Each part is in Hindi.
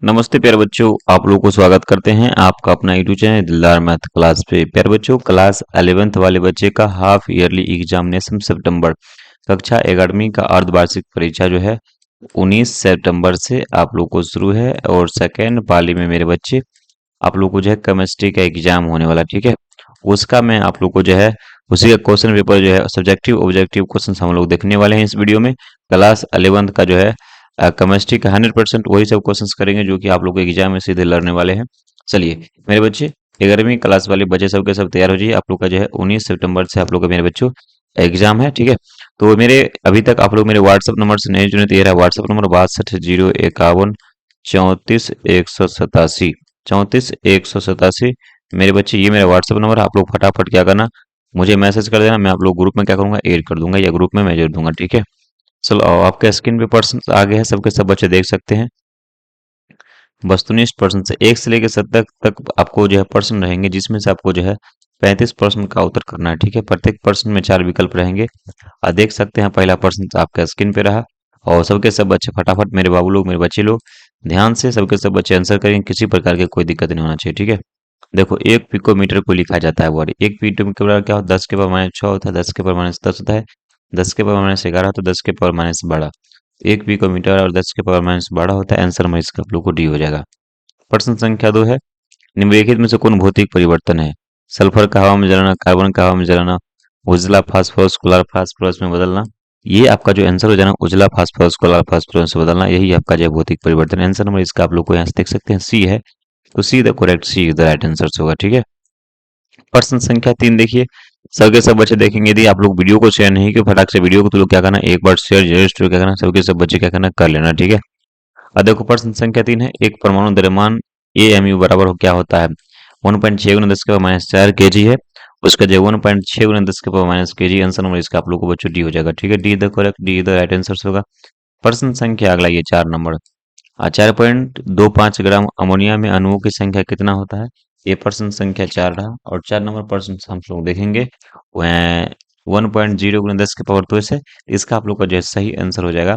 नमस्ते प्यारे बच्चों, आप लोगों को स्वागत करते हैं आपका अपना यूट्यूब चैनल दिलदार मैथ क्लास पे। प्यारे बच्चों, क्लास 11th वाले बच्चे का हाफ ईयरली एग्जामिनेशन सितंबर कक्षा 11वीं का अर्धवार्षिक परीक्षा जो है 19 सितंबर से आप लोग को शुरू है। और सेकेंड पाली में मेरे बच्चे आप लोग को जो है केमिस्ट्री का एग्जाम होने वाला, ठीक है। उसका मैं आप लोग को जो है उसी का क्वेश्चन पेपर जो है सब्जेक्टिव ऑब्जेक्टिव क्वेश्चन हम लोग देखने वाले हैं इस वीडियो में। क्लास 11th का जो है केमिस्ट्री का 100% वही सब क्वेश्चंस करेंगे जो कि आप लोग को एग्जाम में सीधे लड़ने वाले हैं। चलिए मेरे बच्चे, 11वीं क्लास वाले बच्चे सब के सब तैयार हो जाइए। आप लोग का जो है 19 सितंबर से आप लोग का मेरे बच्चों एग्जाम है, ठीक है। तो मेरे अभी तक आप लोग मेरे व्हाट्सअप नंबर से नहीं जुड़े तो ये रहा व्हाट्सअप नंबर 62 051 34 187 34 187। मेरे बच्चे ये मेरा व्हाट्सअप नंबर है, आप लोग फटाफट क्या करना, मुझे मैसेज कर देना। मैं आप लोग ग्रुप में क्या करूंगा, ऐड कर दूंगा या ग्रुप में मैं जोड़ दूंगा, ठीक है। चलो आपके स्क्रीन पे पर्सन आ गए हैं, सबके सब बच्चे देख सकते हैं। वस्तुनिष्ठ पर्सन से 1 से लेकर 7 तक आपको जो है पर्सन रहेंगे, जिसमें से आपको जो है 35% का उत्तर करना है, ठीक है। प्रत्येक पर्सन में 4 विकल्प रहेंगे और देख सकते हैं पहला पर्सन आपका स्क्रीन पे रहा। और सबके सब बच्चे फटाफट, मेरे बाबू लोग मेरे बच्चे लोग ध्यान से सबके सब बच्चे आंसर करेंगे, किसी प्रकार की कोई दिक्कत नहीं होना चाहिए, ठीक है। देखो, 1 पिकोमीटर को लिखा जाता है वर्ड, 1 पिकोमीटर बराबर क्या होता है, 10 के पावर -6 होता है, 10 के पावर -10 होता है, 10 के पावर -11 तो 10 के पावर -12। 1 पिकोमीटर और 10 के पावर -12 होता है। आंसर में इसका आप लोग को डी हो जाएगा। प्रश्न संख्या 2 है, निम्नलिखित में से कौन भौतिक परिवर्तन है। सल्फर का हवा में जलाना, कार्बन का हवा में जलाना, उजला फास्फोरस कलर फास्फोरस में बदलना। ये आपका जो आंसर हो जाना, उजला फास्फोरस कलर फास्फोरस में बदलना, यही आपका जो है भौतिक परिवर्तन। आंसर नंबर इसका आप लोग को यहाँ से देख सकते हैं सी है। तो C the correct, C is the right answer होगा, ठीक है। प्रश्न संख्या 3 देखिए, सबके सब बच्चे देखेंगे। यदि आप लोग वीडियो को शेयर नहीं किए फटाक से वीडियो को तो लोग क्या करना, एक बार शेयर जरूर क्या करना, सबके सब बच्चे क्या करना कर लेना, ठीक है। अब देखो प्रश्न संख्या 3 है, एक परमाणु द्रव्यमान AMU बराबर हो क्या होता है। 1.6 × 10 के पावर -4 kg है। उसका जो 1.6 × 10 के पावर -kg, आंसर नंबर इसका आप लोग को बच्चों डी हो जाएगा, ठीक है। D the correct, D the right answer होगा। प्रश्न संख्या अगला ये 4 नंबर, 4.25 ग्राम अमोनिया में अणुओं की संख्या कितना होता है। ये प्रश्न संख्या 4 रहा। और 4 नंबर प्रश्न हम लोग देखेंगे वह 1.0 × 10 के पावर 22 है। इसका आप लोग का जो है सही आंसर हो जाएगा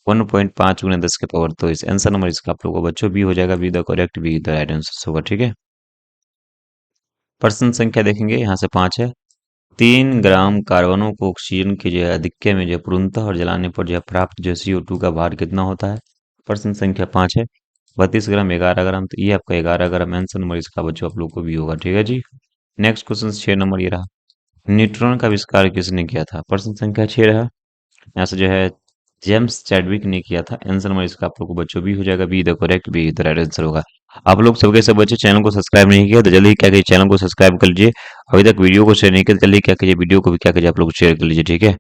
1.5 × 10 के पावर 22। आंसर नंबर इसका आप लोग को बच्चों बी हो जाएगा, be the correct, be the right answer होगा, ठीक है। प्रश्न संख्या देखेंगे यहाँ से 5 है, 3 ग्राम कार्बनों को ऑक्सीजन की जो है अधिक्य में जो है पूर्णतः और जलाने पर जो है प्राप्त जो CO2 का भार कितना होता है। प्रश्न संख्या 5 है, 32 ग्राम, 11 ग्राम। तो ये आपका 11 ग्राम आंसर नंबर इसका बच्चों आप लोग को भी होगा, ठीक है जी। नेक्स्ट क्वेश्चन 6 नंबर ये रहा, न्यूट्रॉन का आविष्कार किसने किया था। प्रश्न संख्या 6 रहा। यहाँ से जो है जेम्स चैडविक ने किया था। आंसर नंबर इसका आप लोग को बच्चों भी हो जाएगा, be the correct, be the right answer होगा। आप लोग सबके सब बच्चे चैनल को सब्सक्राइब नहीं किया तो जल्दी ही क्या कीजिए, चैनल को सब्सक्राइब कर लीजिए। अभी तक वीडियो को शेयर नहीं किया तो जल्दी क्या कीजिए, वीडियो को भी क्या कीजिए आप लोग शेयर कर लीजिए, ठीक है।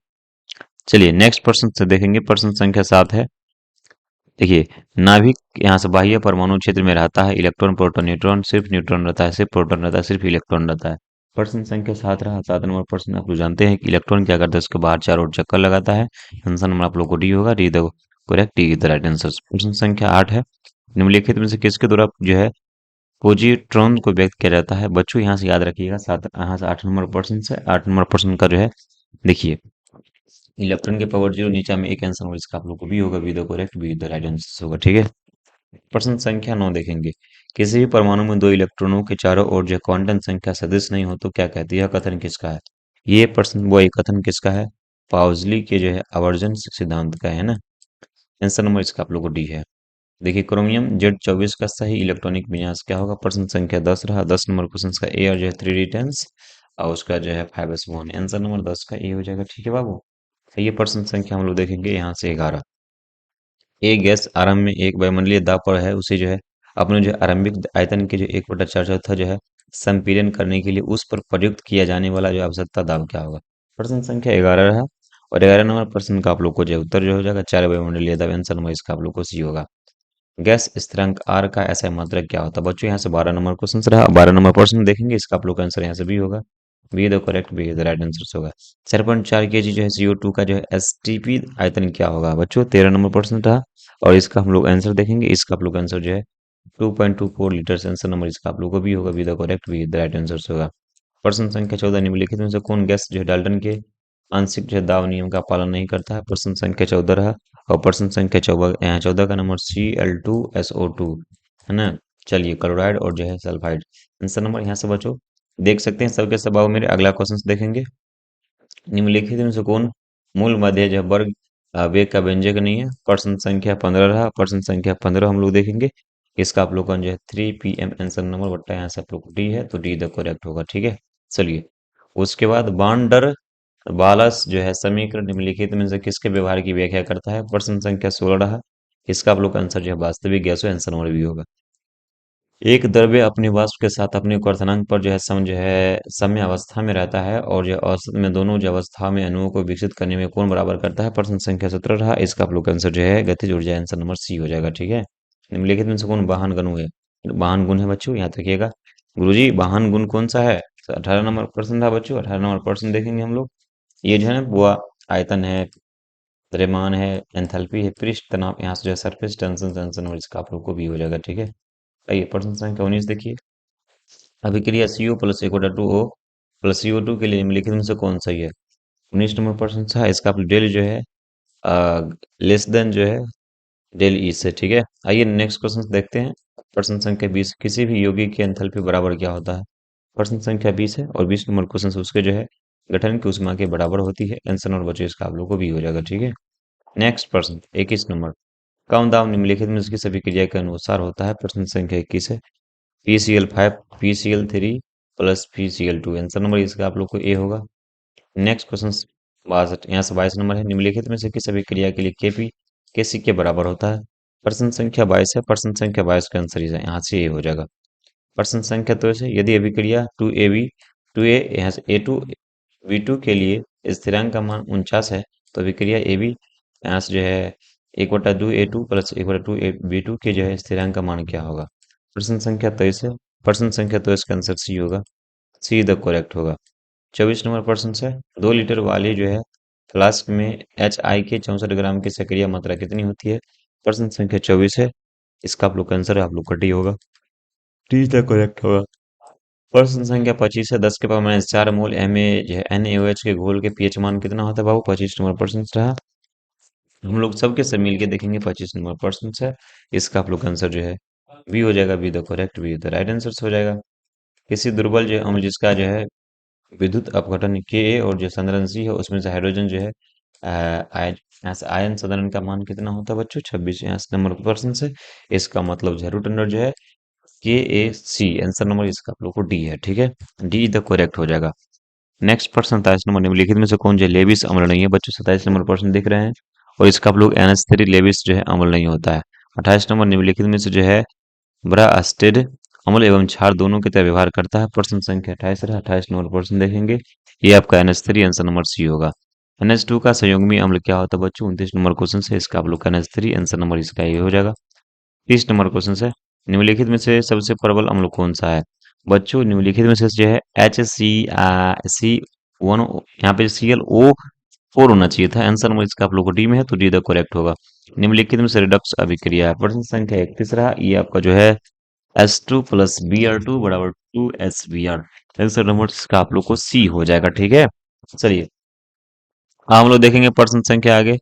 चलिए नेक्स्ट प्रश्न से देखेंगे, प्रश्न संख्या 7 है। देखिए, नाभिक यहाँ से बाह्य परमाणु क्षेत्र में रहता है इलेक्ट्रॉन प्रोटॉन न्यूट्रॉन, सिर्फ न्यूट्रॉन रहता है, सिर्फ प्रोटॉन रहता है, सिर्फ इलेक्ट्रॉन रहता है। प्रश्न संख्या 7 रहा। 7 नंबर प्रश्न आप लोग जानते हैं कि इलेक्ट्रॉन क्या करता है, उसके बाहर चारों ओर चक्कर लगाता है। आंसर नंबर आप लोग को डी होगा, D the correct, D the right answer. प्रश्न संख्या 8 है, निम्नलिखित में से किसके द्वारा जो है पोजिट्रॉन को व्यक्त किया जाता है। बच्चों यहाँ से याद रखिएगा, 7 यहाँ से 8 नंबर प्रश्न से 8 नंबर प्रश्न का जो है देखिए, इलेक्ट्रॉन के पावर 0 नीचा में एक आंसर और इसका आप लोग को भी होगा, be the correct, be the right answer होगा, ठीक है। प्रश्न संख्या 9 देखेंगे, किसी भी परमाणु में 2 इलेक्ट्रॉनों के चारों ओर जो क्वांटम संख्या सदिश नहीं हो तो क्या कहती है। यह कथन किसका है। ये प्रश्न वो कथन किसका है, पाउजली के जो है आवर्जन सिद्धांत का है ना। आंसर नंबर इसका आप लोग को डी है। देखिए, क्रोमियम Z24 का सही इलेक्ट्रॉनिक विन्यास क्या होगा। प्रश्न संख्या 10 रहा। 10 नंबर क्वेश्चन का ए और जो है 3d10 और उसका जो है 5s1। आंसर नंबर 10 का ए हो जाएगा, ठीक है बाबू। तो ये प्रश्न संख्या हम लोग देखेंगे यहाँ से 11। एक गैस आरंभ में एक वायुमंडलीय दाब पर है, उसे जो है अपने जो है आरंभिक आयतन के जो 1/4 जो है संपीड़न करने के लिए उस पर प्रयुक्त किया जाने वाला जो आवश्यकता दाब क्या होगा। प्रश्न संख्या 11 है। और 11 नंबर प्रश्न का आप लोग को जो है उत्तर जो हो जाएगा 4 वायुमंडलीय दाब। आंसर नंबर इसका आप लोग को सी होगा। गैस स्थिरांक आर का ऐसा मात्रक क्या होता है। बच्चों यहाँ से 12 नंबर क्वेश्चन रहा। 12 नंबर प्रश्न देखेंगे, इसका आप लोग का आंसर यहाँ से भी होगा, be the correct, be the right answer होगा। 4.4 kg जो है CO2 का जो है STP आयतन क्या होगा। बच्चों 13 नंबर प्रश्न था और इसका हम लोग आंसर देखेंगे, इसका आप लोग आंसर जो है 2.24 लीटर। आंसर नंबर इसका आप लोग को भी होगा, be the correct, be the right answer होगा। प्रश्न संख्या 14, निम्नलिखित में से कौन गैस जो है डाल्टन के आंशिक जो है दाब नियम का पालन नहीं करता है। प्रश्न संख्या 14 रहा। और प्रश्न संख्या 14 का नंबर Cl2SO2 है ना। चलिए क्लोराइड और जो है सल्फाइड, आंसर नंबर यहाँ से बचो। देख सकते हैं सबके सब आओ मेरे अगला क्वेश्चन देखेंगे। निम्नलिखित में से कौन मूल मध्य जो वर्ग वेग का व्यंजक नहीं है। प्रश्न संख्या 15 रहा। प्रश्न संख्या 15 हम लोग देखेंगे। इसका आप लोग का जो है 3 PM आंसर नंबर बट्टा यहाँ से आप लोग डी है, तो डी द करेक्ट होगा। ठीक है, चलिए उसके बाद बांडर बालस जो है समीकरण निम्नलिखित में से किसके व्यवहार की व्याख्या करता है। प्रश्न संख्या 16 रहा। इसका आप लोग का आंसर जो है वास्तविक गैसों आंसर नंबर भी होगा। एक द्रव्य अपने वाष्प के साथ अपने क्वथनांक पर जो है साम्य अवस्था में रहता है, और जो औसत में दोनों जो अवस्था में अणुओं को विकसित करने में कौन बराबर करता है। प्रश्न संख्या 17 रहा। इसका आप लोग का आंसर जो है गतिज ऊर्जा आंसर नंबर सी हो जाएगा। ठीक है, निम्नलिखित में से कौन वाहन गुण है। वाहन गुण है बच्चों, यहाँ तकिएगा। गुरुजी वाहन गुण कौन सा है। 18 नंबर प्रश्न था बच्चों, 18 नंबर प्रश्न देखेंगे हम लोग। ये जो है ना बुआ, आयतन है, द्रव्यमान है, एंथैल्पी है, पृष्ठ तनाव, यहाँ से जो है सरफेस टेंशन टेंशन और इसका आप लोग को भी हो जाएगा। ठीक है, आइए प्रश्न संख्या 19 देखिए। अभिक्रिया CO plus equal to O plus CO2 के लिए निम्नलिखित में से कौन सही है। 19 नंबर प्रश्न था। इसका आप डेल जो है लेस देन जो है डेल ई से। ठीक है, आइए नेक्स्ट क्वेश्चन देखते हैं। प्रश्न संख्या 20, किसी भी यौगिक की एंथैल्पी बराबर क्या होता है। प्रश्न संख्या 20 है और 20 नंबर क्वेश्चन उसके जो है गठन की ऊष्मा के बराबर होती है। आंसर नंबर बच्चों इसका आप लोग को भी हो जाएगा। ठीक है, नेक्स्ट प्रश्न 21 नंबर, कम दाब निम्नलिखित में से किस अभिक्रिया के अनुसार होता है। प्रश्न संख्या 21 है। PCl5 PCl3 plus PCl2, answer number इसका आप लोग को ए होगा। नेक्स्ट क्वेश्चन 62, यहाँ से 22 नंबर है। निम्नलिखित में से किस अभिक्रिया के लिए Kp Kc के बराबर होता है। प्रश्न संख्या 22 है। प्रश्न संख्या 22 का आंसर यहाँ से ए हो जाएगा। प्रश्न संख्या तो है, यदि अभिक्रिया 2A यहाँ से A2B2 के लिए स्थिरांक का मान 49 है, तो अभिक्रिया AB यहाँ से जो है 1/2A2 प्लस 1/2B2 के जो है स्थिरांक का मान क्या होगा। प्रश्न संख्या 23 है। प्रश्न संख्या 23 का आंसर सी होगा, सी द करेक्ट होगा। 24 नंबर प्रश्न से, 2 लीटर वाली जो है फ्लास्क में HI के 64 ग्राम की सक्रिय मात्रा कितनी होती है। प्रश्न संख्या 24 है। इसका आप लोग का आंसर आप लोग का डी होगा, डी द करेक्ट होगा। प्रश्न संख्या 25 है। 10 के पावर माइनस 4 मोल Na जो है NaOH के घोल के पीएच मान कितना होता है बाबू। 25 नंबर प्रश्न रहा। हम लोग सबके सब मिल के देखेंगे। 25 नंबर प्रश्न है। इसका आप लोग का आंसर जो है बी हो जाएगा, be the correct, be the right answer हो जाएगा। किसी दुर्बल जो अम्ल जिसका जो है विद्युत अपघटन Ka और जो संधारण C है उसमें से हाइड्रोजन जो है यहाँ से आयन संधारण का मान कितना होता है बच्चों। 26 यहाँ से नंबर प्रश्न से। इसका मतलब रूट अंडर जो है KAC, आंसर नंबर इसका आप लोग को डी है। ठीक है, डी द करेक्ट हो जाएगा। नेक्स्ट प्रश्न 27 नंबर, निम्नलिखित में से कौन जो है लेविस अम्ल नहीं है बच्चों। 27 नंबर प्रश्न दिख रहे हैं और इसका आप लोग NH3 लेविस जो है अम्ल नहीं होता है। 28 नंबर, निम्नलिखित में से जो है ब्रास्टेड अम्ल एवं क्षार दोनों की तरह व्यवहार करता है। प्रश्न संख्या 28 है। 28 नंबर प्रश्न देखेंगे। ये आपका NH3 आंसर नंबर सी होगा। NH2 का संयुग्मी अम्ल क्या होता है बच्चों। 29 नंबर क्वेश्चन से। इसका आप लोग का NH3 आंसर नंबर इसका ये हो जाएगा। 30 नंबर क्वेश्चन है। निम्नलिखित में से सबसे प्रबल अम्ल कौन सा है बच्चों। निम्नलिखित में से जो है HCl, यहाँ पे ClO4 होना चाहिए था। आंसर नंबर इसका आप लोग को डी में है, तो डी द करेक्ट होगा। निम्नलिखित में से रिडक्स अभिक्रिया है। प्रश्न संख्या 31 रहा। ये आपका जो है S2 प्लस Br2 बराबर 2SBr, आंसर नंबर इसका आप लोग को सी हो जाएगा। ठीक है, चलिए हम लोग देखेंगे प्रश्न संख्या आगे।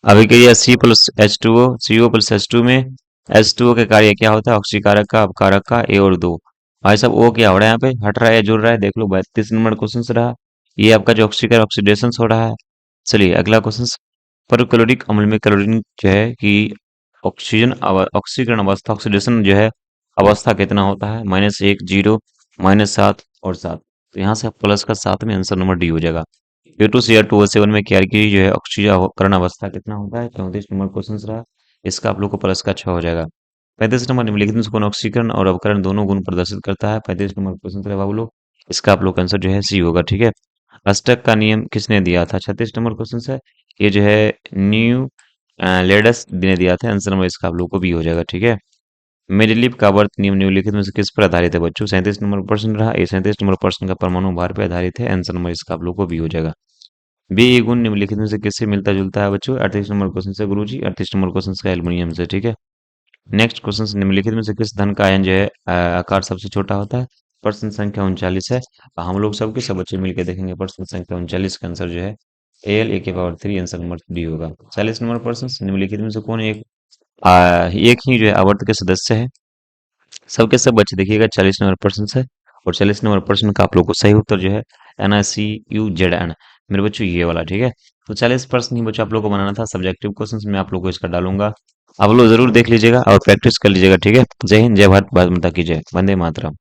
अभिक्रिया CO प्लस H2 में H2O के कार्य क्या होता है। ऑक्सीकारक का, अपकारक का, ए और दो। भाई साहब ओ क्या हो रहा है, यहाँ पे हट रहा है या जुड़ रहा है, देख लो। 32 नंबर क्वेश्चन से रहा। ये आपका जो ऑक्सीकर ऑक्सीडेशन हो रहा है। चलिए अगला क्वेश्चन, परक्लोरिक अम्ल में क्लोरीन जो है कि ऑक्सीकरण अवस्था ऑक्सीडेशन जो है अवस्था कितना होता है। -1, 0, -7 और 7। तो यहाँ से प्लस का 7 में आंसर नंबर डी हो जाएगा। Q2Cr2O7 में केआर की जो है ऑक्सीकरण अवस्था कितना होता है। 34 नंबर क्वेश्चन रहा। इसका आप लोग को प्लस का 6 हो जाएगा। 35 नंबर, निम्नलिखित में से कौन ऑक्सीकरण और अवकरण दोनों गुण प्रदर्शित करता है। 35 नंबर क्वेश्चन रहा बाबू लोग। इसका आप लोग का आंसर जो है सी होगा। ठीक है, अष्टक का नियम किसने दिया था। 36 नंबर क्वेश्चन है। ये जो है न्यू लेडस ने दिया था। आंसर नंबर इसका आप लोग को भी हो जाएगा। ठीक है, मेंडेलीव का वर्त नियम निम्नलिखित में से किस पर आधारित है बच्चों। 37 नंबर प्रश्न रहा। ये 37 नंबर प्रश्न का परमाणु भार पर आधारित है। आंसर नंबर इसका आप लोग को भी हो जाएगा। बी गुण निम्नलिखित में से किससे मिलता जुलता है बच्चों। 38 नंबर क्वेश्चन से गुरुजी। 38 नंबर क्वेश्चन का एल्युमिनियम से। ठीक है, नेक्स्ट क्वेश्चन, निम्नलिखित में से किस धन का आयन जो है आकार सबसे छोटा होता है। प्रश्न संख्या 39 है। हम लोग सबके सब बच्चे मिलकर देखेंगे। प्रश्न संख्या 39 का आंसर जो है AL A के पावर 3 आंसर नंबर डी होगा। 40 नंबर प्रश्न, निम्नलिखित में से कौन एक ही जो है आवर्त के सदस्य है। सबके सब बच्चे देखिएगा, 40 नंबर प्रश्न है। और 40 नंबर प्रश्न का आप लोग को सही उत्तर जो है NICUZN, मेरे बच्चों ये वाला, ठीक है। तो 40 प्रश्न ही बच्चों आप लोग को बनाना था। सब्जेक्टिव क्वेश्चन मैं आप लोग को इसका डालूंगा, आप लोग जरूर देख लीजिएगा और प्रैक्टिस कर लीजिएगा, ठीक है। जय हिंद, जय भारत, भारत माता की जय, वंदे मातरम।